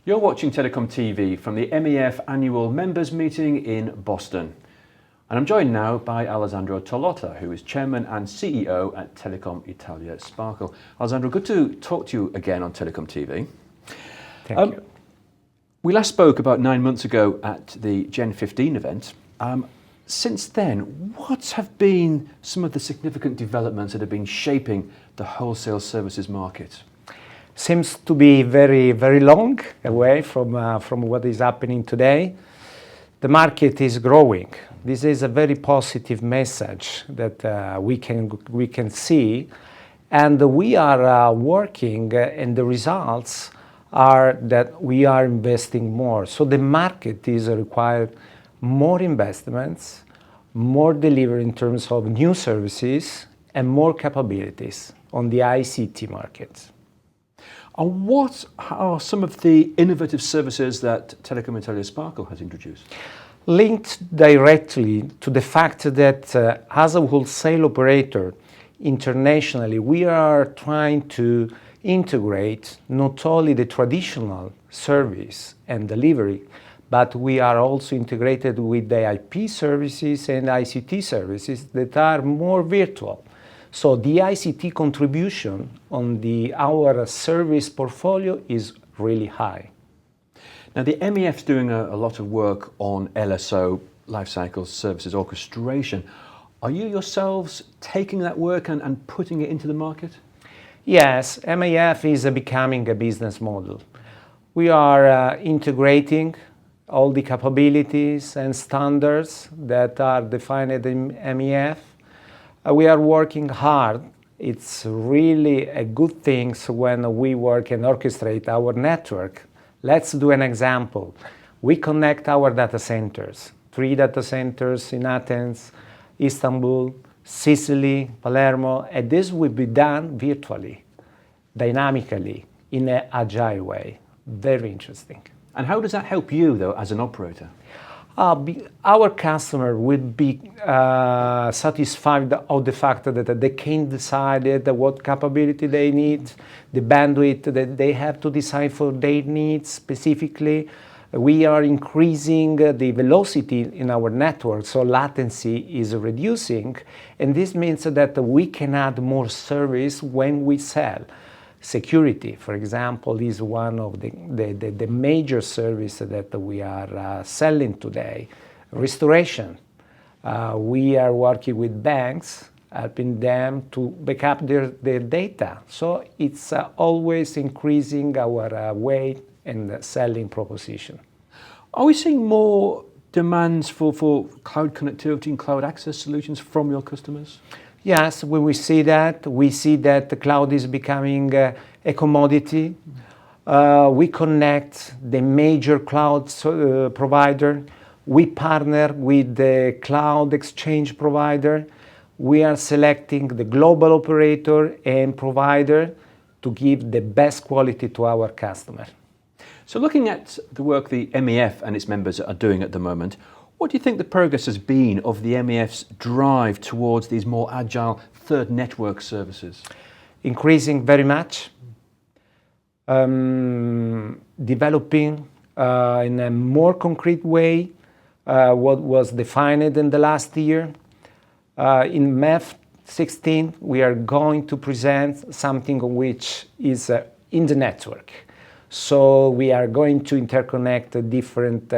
You're watching Telecom TV from the MEF annual members meeting in Boston. And I'm joined now by Alessandro Talotta, who is Chairman and CEO at Telecom Italia Sparkle. Alessandro, good to talk to you again on Telecom TV. Thank you. We last spoke about 9 months ago at the Gen 15 event. Since then, what have been some of the significant developments that have been shaping the wholesale services market? Seems to be very, very long away from what is happening today. The market is growing. This is a very positive message that we can see, and we are working, and the results are that we are investing more. So the market is required more investments, more delivery in terms of new services, and more capabilities on the ICT market. And what are some of the innovative services that Telecom Italia Sparkle has introduced? Linked directly to the fact that as a wholesale operator internationally, we are trying to integrate not only the traditional service and delivery, but we are also integrated with the IP services and ICT services that are more virtual. So the ICT contribution on our service portfolio is really high. Now the MEF is doing a lot of work on LSO, lifecycle services orchestration. Are you yourselves taking that work and putting it into the market? Yes, MEF is becoming a business model. We are integrating all the capabilities and standards that are defined in MEF. We are working hard. It's really a good thing when we work and orchestrate our network. Let's do an example. We connect our data centers, 3 data centers in Athens, Istanbul, Sicily, Palermo, and this will be done virtually, dynamically, in an agile way. Very interesting. And how does that help you, though, as an operator? Our customer will be satisfied of the fact that they can decide what capability they need, the bandwidth that they have to decide for their needs specifically. We are increasing the velocity in our network, so latency is reducing, and this means that we can add more service when we sell. Security, for example, is one of the major services that we are selling today. Restoration. We are working with banks, helping them to back up their data. So it's always increasing our weight and selling proposition. Are we seeing more demands for cloud connectivity and cloud access solutions from your customers? Yes, we see that. We see that the cloud is becoming a commodity. We connect the major cloud provider. We partner with the cloud exchange provider. We are selecting the global operator and provider to give the best quality to our customer. So looking at the work the MEF and its members are doing at the moment, what do you think the progress has been of the MEF's drive towards these more agile third network services? Increasing very much. Developing in a more concrete way what was defined in the last year. In MEF 16, we are going to present something which is in the network. So we are going to interconnect different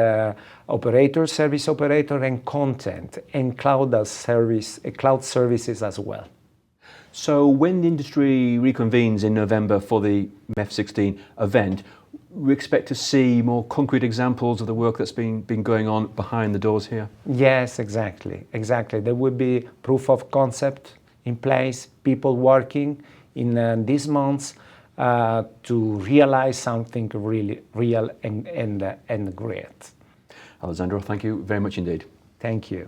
operators, service operator, and content, and cloud services as well. So when the industry reconvenes in November for the MEF 16 event, we expect to see more concrete examples of the work that's been going on behind the doors here? Yes, exactly. There will be proof of concept in place, people working in these months to realize something really real and great. Alessandro, thank you very much indeed. Thank you.